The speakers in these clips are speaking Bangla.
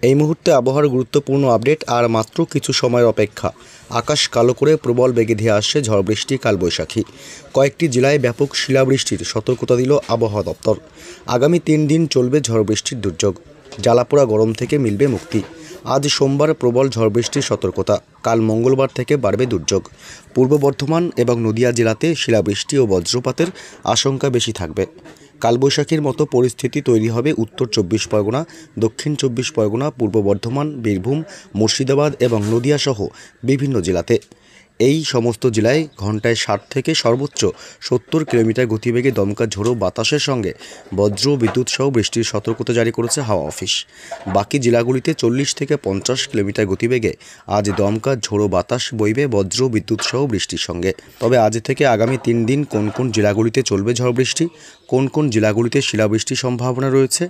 এই মুহূর্তে আবহাওয়ার গুরুত্বপূর্ণ আপডেট। আর মাত্র কিছু সময়ের অপেক্ষা। আকাশ কালো করে প্রবল বেগে ধেয়ে আসছে ঝড় বৃষ্টি, কালবৈশাখী। কয়েকটি জেলায় ব্যাপক শিলাবৃষ্টির সতর্কতা দিল আবহাওয়া দপ্তর। আগামী 3 দিন চলবে ঝড় বৃষ্টির দুর্যোগ। জ্বালাপোড়া গরম থেকে মিলবে মুক্তি। আজ সোমবার প্রবল ঝড় বৃষ্টির সতর্কতা। কাল মঙ্গলবার থেকে বাড়বে দুর্যোগ। পূর্ব বর্ধমান এবং নদিয়া জেলাতে শিলাবৃষ্টি ও বজ্রপাতের আশঙ্কা বেশি থাকবে। কালবৈশাখীর মতো পরিস্থিতি তৈরি হবে উত্তর 24 পরগনা, দক্ষিণ 24 পরগনা, পূর্ব বর্ধমান, বীরভূম, মুর্শিদাবাদ এবং নদিয়া সহ বিভিন্ন জেলাতে। এই সমস্ত জেলায় ঘন্টায় 60 থেকে সর্বোচ্চ 70 কিলোমিটার গতিবেগে দমকা ঝোড়ো বাতাসের সঙ্গে বজ্র বিদ্যুৎ সহ বৃষ্টির সতর্কতা জারি করেছে হাওয়া অফিস। বাকি জেলাগুলিতে 40 থেকে 50 কিলোমিটার গতিবেগে আজ দমকা ঝোড়ো বাতাস বইবে বজ্র বিদ্যুৎ সহ বৃষ্টির সঙ্গে। তবে আজ থেকে আগামী 3 দিন কোন কোন জেলাগুলিতে চলবে ঝড় বৃষ্টি, কোন কোন জেলাগুলিতে শিলাবৃষ্টির সম্ভাবনা রয়েছে,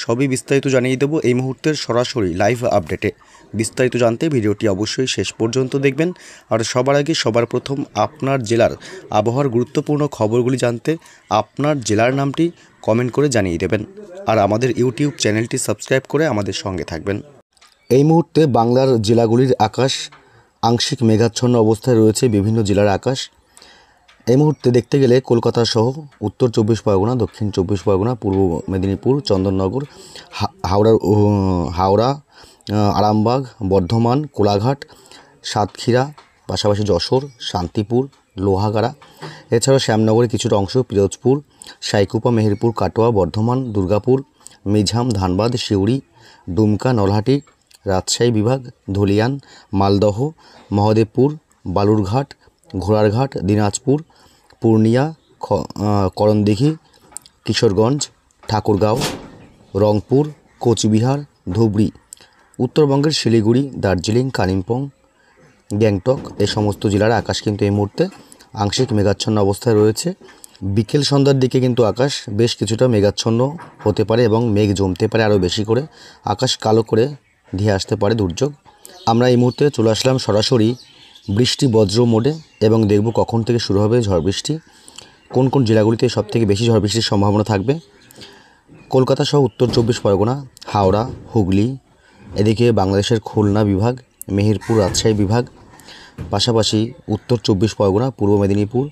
সবই বিস্তারিত জানিয়ে দেব এই মুহূর্তের সরাসরি লাইভ আপডেটে। বিস্তারিত জানতে ভিডিওটি অবশ্যই শেষ পর্যন্ত দেখবেন। আর সবার আগে সবার প্রথম আপনার জেলার আবহাওয়ার গুরুত্বপূর্ণ খবরগুলি জানতে আপনার জেলার নামটি কমেন্ট করে জানিয়ে দেবেন। আর আমাদের ইউটিউব চ্যানেলটি সাবস্ক্রাইব করে আমাদের সঙ্গে থাকবেন। এই মুহূর্তে বাংলার জেলাগুলির আকাশ আংশিক মেঘাচ্ছন্ন অবস্থায় রয়েছে। বিভিন্ন জেলার আকাশ এই মুহূর্তে দেখতে গেলে কলকাতা সহ উত্তর 24 পরগনা, দক্ষিণ 24 পরগনা, পূর্ব মেদিনীপুর, চন্দননগর, হাওড়া, আরামবাগ, বর্ধমান, কোলাঘাট, সাতক্ষীরা, পাশাপাশি যশোর, শান্তিপুর, লোহাগাড়া, এছাড়াও শ্যামনগরের কিছুটা অংশ, পিরোজপুর, সাইকুপা, মেহেরপুর, কাটোয়া, বর্ধমান, দুর্গাপুর, মিঝাম, ধানবাদ, সিউড়ি, ডুমকা, নলহাটি, রাজশাহী বিভাগ, ধুলিয়ান, মালদহ, মহদেবপুর, বালুরঘাট, ঘোড়ারঘাট, দিনাজপুর, পূর্ণিয়া, করণদিঘি, কিশোরগঞ্জ, ঠাকুরগাঁও, রংপুর, কোচবিহার, ধুবড়ি, উত্তরবঙ্গের শিলিগুড়ি, দার্জিলিং, কালিম্পং, গ্যাংটক এই সমস্ত জেলার আকাশ কিন্তু এই মুহূর্তে আংশিক মেঘাচ্ছন্ন অবস্থায় রয়েছে। বিকেল সন্ধ্যার দিকে কিন্তু আকাশ বেশ কিছুটা মেঘাচ্ছন্ন হতে পারে এবং মেঘ জমতে পারে আরও বেশি করে। আকাশ কালো করে ধেয়ে আসতে পারে দুর্যোগ। আমরা এই মুহূর্তে চলে আসলাম সরাসরি বৃষ্টি বজ্র মোডে এবং দেখব কখন থেকে শুরু হবে ঝড় বৃষ্টি, কোন কোন জেলাগুলিতে সবথেকে বেশি ঝড় বৃষ্টির সম্ভাবনা থাকবে। কলকাতা সহ উত্তর 24 পরগনা, হাওড়া, হুগলি, এদিকে বাংলাদেশের খুলনা বিভাগ, মেহেরপুর, রাজশাহী বিভাগ, পাশাপাশি উত্তর 24 পরগনা, পূর্ব মেদিনীপুর,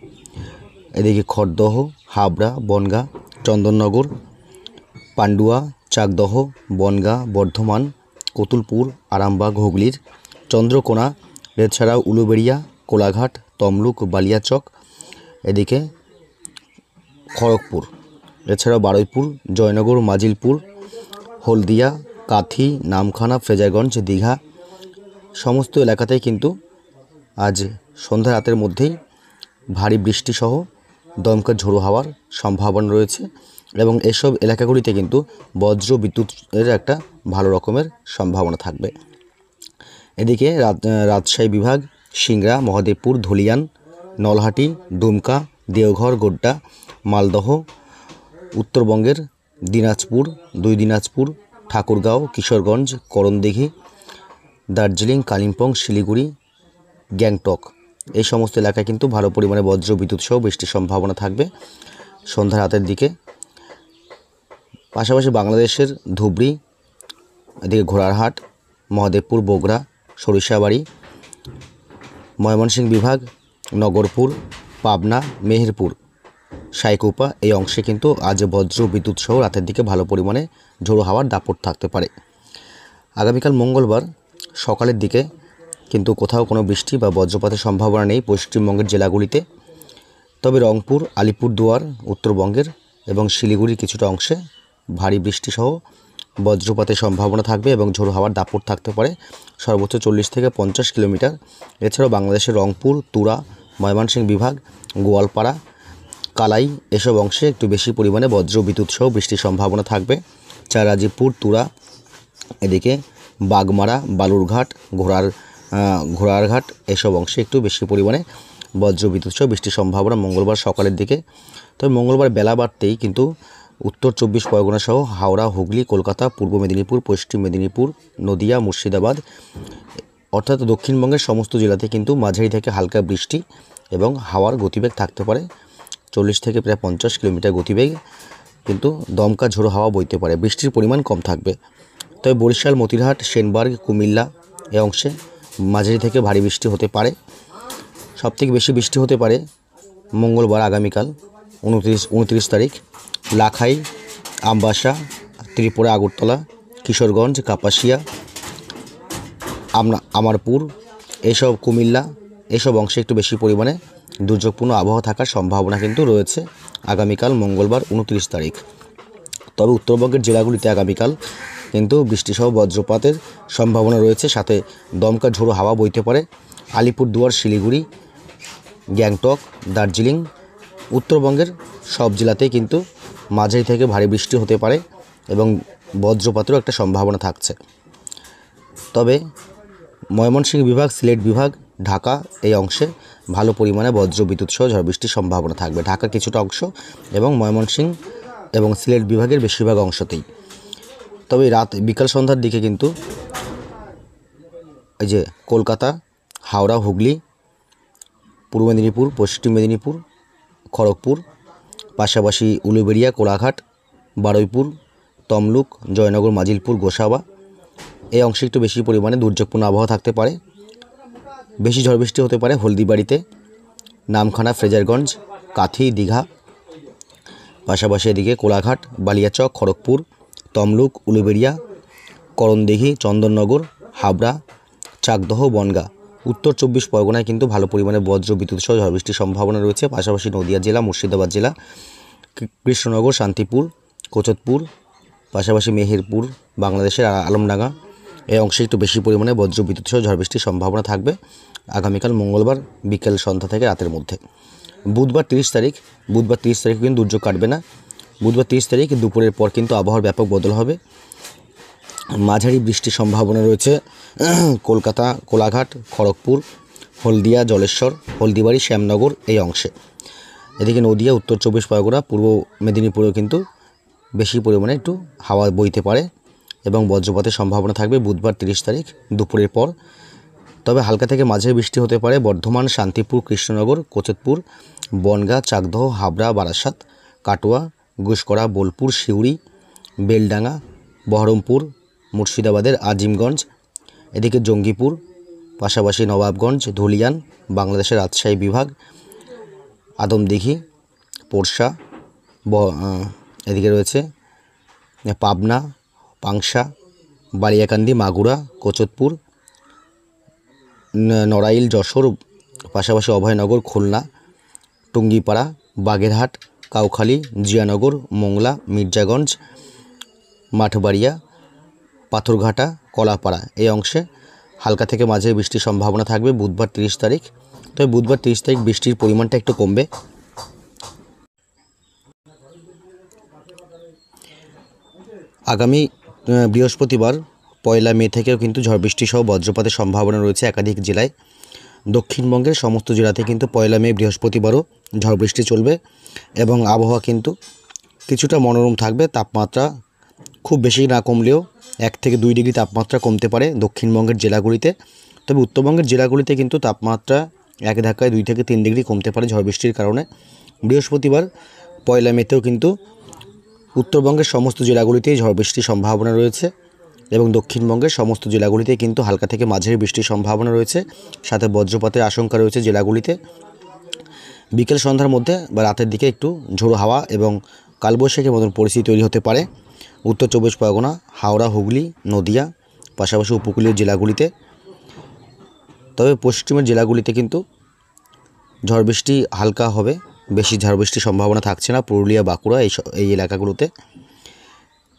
এদিকে খড়দহ, হাবড়া, বনগাঁ, চন্দননগর, পান্ডুয়া, চাকদহ, বনগাঁ, বর্ধমান, কতুলপুর, আরামবাগ, হুগলির চন্দ্রকোনা, এছাড়াও উলুবেড়িয়া, কোলাঘাট, তমলুক, বালিয়াচক, এদিকে খড়গপুর, এছাড়াও বারুইপুর, জয়নগর, মাজিলপুর, হলদিয়া, কাথি, নামখানা, ফ্রেজারগঞ্জ, দীঘা সমস্ত এলাকাতেই কিন্তু আজ সন্ধ্যা রাতের মধ্যেই ভারী বৃষ্টিসহ দমকা ঝোড়ো হাওয়ার সম্ভাবনা রয়েছে এবং এসব এলাকাগুলিতে কিন্তু বজ্র বিদ্যুতের একটা ভালো রকমের সম্ভাবনা থাকবে। এদিকে রাজশাহী বিভাগ, সিংড়া, মহদেবপুর, ধুলিয়ান, নলহাটি, ডুমকা, দেওঘর, গোড্ডা, মালদহ, উত্তরবঙ্গের দিনাজপুর, দিনাজপুর, ঠাকুরগাঁও, কিশোরগঞ্জ, করণদিঘি, দার্জিলিং, কালিম্পং, শিলিগুড়ি, গ্যাংটক এই সমস্ত এলাকায় কিন্তু ভালো পরিমাণে বজ্র বিদ্যুৎ সহ বৃষ্টির সম্ভাবনা থাকবে সন্ধ্যা রাতের দিকে। পাশাপাশি বাংলাদেশের ধুবড়ি, এদিকে ঘোড়ারহাট, মহদেবপুর, বগুড়া, সরিষাবাড়ি, ময়মনসিংহ বিভাগ, নগরপুর, পাবনা, মেহেরপুর, সাইকুপা এই অংশে কিন্তু আজ বজ্র বিদ্যুৎ সহ রাতের দিকে ভালো পরিমাণে ঝোড়ো হাওয়ার দাপট থাকতে পারে। আগামীকাল মঙ্গলবার সকালের দিকে কিন্তু কোথাও কোনো বৃষ্টি বা বজ্রপাতের সম্ভাবনা নেই পশ্চিমবঙ্গের জেলাগুলিতে। তবে রংপুর, আলিপুরদুয়ার, উত্তরবঙ্গের এবং শিলিগুড়ির কিছুটা অংশে ভারী বৃষ্টিসহ বজ্রপাতের সম্ভাবনা থাকবে এবং ঝোড়ো হাওয়ার দাপট থাকতে পারে সর্বোচ্চ 40 থেকে 50 কিলোমিটার। এছাড়াও বাংলাদেশের রংপুর, তুরা, ময়মনসিংহ বিভাগ, গোয়ালপাড়া, কালাই এসব অংশে একটু বেশি পরিমাণে বজ্র বিদ্যুৎ সহ বৃষ্টির সম্ভাবনা থাকবে। চারাজিপুর, তুরা, এদিকে বাগমারা, বালুরঘাট, ঘোড়ারঘাট এসব অংশে একটু বেশি পরিমাণে বজ্র বিদ্যুৎ সহ বৃষ্টির সম্ভাবনা মঙ্গলবার সকালের দিকে। তবে মঙ্গলবার বেলা বাড়তেই কিন্তু উত্তর 24 পরগনা সহ হাওড়া, হুগলি, কলকাতা, পূর্ব মেদিনীপুর, পশ্চিম মেদিনীপুর, নদিয়া, মুর্শিদাবাদ অর্থাৎ দক্ষিণবঙ্গের সমস্ত জেলাতে কিন্তু মাঝারি থেকে হালকা বৃষ্টি এবং হাওয়ার গতিবেগ থাকতে পারে 40 থেকে প্রায় 50 কিলোমিটার গতিবেগ, কিন্তু দমকা ঝোড়ো হাওয়া বইতে পারে। বৃষ্টির পরিমাণ কম থাকবে। তবে বরিশাল, মতিরহাট, সেনবার্গ, কুমিল্লা এই অংশে মাঝারি থেকে ভারী বৃষ্টি হতে পারে। সবথেকে বেশি বৃষ্টি হতে পারে মঙ্গলবার আগামীকাল 29 তারিখ লাখাই, আমবাসা, ত্রিপুরা আগরতলা, কিশোরগঞ্জ, কাপাসিয়া, আমারপুর এইসব, কুমিল্লা এইসব অংশে একটু বেশি পরিমাণে দুর্যোগপূর্ণ আবহাওয়া থাকার সম্ভাবনা কিন্তু রয়েছে আগামীকাল মঙ্গলবার 29 তারিখ। তবে উত্তরবঙ্গের জেলাগুলিতে আগামীকাল কিন্তু বৃষ্টিসহ বজ্রপাতের সম্ভাবনা রয়েছে, সাথে দমকা ঝোড়ো হাওয়া বইতে পারে আলিপুরদুয়ার, শিলিগুড়ি, গ্যাংটক, দার্জিলিং। উত্তরবঙ্গের সব জেলাতেই কিন্তু মাঝারি থেকে ভারী বৃষ্টি হতে পারে এবং বজ্রপাতেরও একটা সম্ভাবনা থাকছে। তবে ময়মনসিংহ বিভাগ, সিলেট বিভাগ, ঢাকা এই অংশে ভালো পরিমাণে বজ্র বিদ্যুৎ সহ ঝড় বৃষ্টির সম্ভাবনা থাকবে। ঢাকার কিছুটা অংশ এবং ময়মনসিংহ এবং সিলেট বিভাগের বেশিরভাগ অংশতেই। তবে বিকাল সন্ধ্যার দিকে কিন্তু এই যে কলকাতা, হাওড়া, হুগলি, পূর্ব মেদিনীপুর, পশ্চিম মেদিনীপুর, খড়গপুর, পাশাপাশি উলুবেড়িয়া, কোলাঘাট, বারুইপুর, তমলুক, জয়নগর, মাজিলপুর, গোসাবা এই অংশে একটু বেশি পরিমাণে দুর্যোগপূর্ণ আবহাওয়া থাকতে পারে। বেশি ঝড় বৃষ্টি হতে পারে হলদিবাড়িতে, নামখানা, ফ্রেজারগঞ্জ, কাথি, দীঘা, পাশাপাশি এদিকে কোলাঘাট, বালিয়াচক, খড়গপুর, তমলুক, উলুবেড়িয়া, করণদিঘি, চন্দননগর, হাবড়া, চাকদহ, বনগাঁ। উত্তর 24 পরগনায় কিন্তু ভালো পরিমাণে বজ্র বিদ্যুৎ সহ ঝড় বৃষ্টির সম্ভাবনা রয়েছে। পাশাপাশি নদিয়া জেলা, মুর্শিদাবাদ জেলা, কৃষ্ণনগর, শান্তিপুর, কোচতপুর, পাশাপাশি মেহেরপুর, বাংলাদেশের আলমডাঙ্গা এই অংশে একটু বেশি পরিমাণে বজ্র বিদ্যুৎ সহ ঝড় বৃষ্টির সম্ভাবনা থাকবে আগামীকাল মঙ্গলবার বিকেল সন্ধ্যা থেকে রাতের মধ্যে। বুধবার 30 তারিখ কিন্তু দুর্যোগ কাটবে না। বুধবার 30 তারিখ দুপুরের পর কিন্তু আবহাওয়ার ব্যাপক বদল হবে। মাঝারি বৃষ্টির সম্ভাবনা রয়েছে কলকাতা, কোলাঘাট, খড়গপুর, হলদিয়া, জলেশ্বর, হলদিবাড়ি, শ্যামনগর এই অংশে। এদিকে নদিয়া, উত্তর 24 পরগনা, পূর্ব মেদিনীপুরেও কিন্তু বেশি পরিমাণে একটু হাওয়া বইতে পারে এবং বজ্রপাতের সম্ভাবনা থাকবে বুধবার 30 তারিখ দুপুরের পর। তবে হালকা থেকে মাঝারি বৃষ্টি হতে পারে বর্ধমান, শান্তিপুর, কৃষ্ণনগর, কোচতপুর, বনগাঁ, চাকদহ, হাবড়া, বারাসাত, কাটোয়া, গুসকরা, বোলপুর, সিউড়ি, বেলডাঙ্গা, বহরমপুর, মুর্শিদাবাদের আজিমগঞ্জ, এদিকে জঙ্গিপুর, পাশাপাশি নবাবগঞ্জ, ধুলিয়ান, বাংলাদেশের রাজশাহী বিভাগ, আদমদিঘি, পোরশা, এদিকে রয়েছে পাবনা, পাংশা, বালিয়াকান্দি, মাগুরা, কোচতপুর, নড়াইল, যশোর, পাশাপাশি অভয়নগর, খুলনা, টুঙ্গিপাড়া, বাগেরহাট, কাউখালী, জিয়ানগর, মোংলা, মির্জাগঞ্জ, মাঠবাড়িয়া, পাথরঘাটা, কলাপাড়া এই অংশে হালকা থেকে মাঝারি বৃষ্টির সম্ভাবনা থাকবে বুধবার 30 তারিখ। তবে বুধবার 30 তারিখ বৃষ্টির পরিমাণটা একটু কমবে। আগামী বৃহস্পতিবার 1 মে থেকেও কিন্তু ঝড় বৃষ্টি সহ বজ্রপাতের সম্ভাবনা রয়েছে একাধিক জেলায়। দক্ষিণবঙ্গের সমস্ত জেলাতে কিন্তু 1 মে বৃহস্পতিবারও ঝড় বৃষ্টি চলবে এবং আবহাওয়া কিন্তু কিছুটা মনোরম থাকবে। তাপমাত্রা খুব বেশি না কমলেও 1 থেকে 2 ডিগ্রি তাপমাত্রা কমতে পারে দক্ষিণবঙ্গের জেলাগুলিতে। তবে উত্তরবঙ্গের জেলাগুলিতে কিন্তু তাপমাত্রা এক ধাক্কায় 2 থেকে 3 ডিগ্রি কমতে পারে ঝড় বৃষ্টির কারণে। বৃহস্পতিবার 1 মেতেও কিন্তু উত্তরবঙ্গের সমস্ত জেলাগুলিতেই ঝড় বৃষ্টির সম্ভাবনা রয়েছে এবং দক্ষিণবঙ্গের সমস্ত জেলাগুলিতে কিন্তু হালকা থেকে মাঝারি বৃষ্টির সম্ভাবনা রয়েছে, সাথে বজ্রপাতের আশঙ্কা রয়েছে জেলাগুলিতে। বিকেল সন্ধ্যার মধ্যে বা রাতের দিকে একটু ঝোড়ো হাওয়া এবং কালবৈশাখীর মতন পরিস্থিতি তৈরি হতে পারে উত্তর 24 পরগনা, হাওড়া, হুগলি, নদিয়া, পাশাপাশি উপকূলীয় জেলাগুলিতে। তবে পশ্চিমের জেলাগুলিতে কিন্তু ঝড় বৃষ্টি হালকা হবে, বেশি ঝড় বৃষ্টির সম্ভাবনা থাকছে না পুরুলিয়া, বাঁকুড়া এই এলাকাগুলোতে।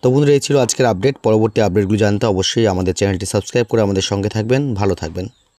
তো বন্ধুরা, এই ছিল আজকের আপডেট। পরবর্তী আপডেটগুলো জানতে অবশ্যই আমাদের চ্যানেলটি সাবস্ক্রাইব করে আমাদের সঙ্গে থাকবেন। ভালো থাকবেন।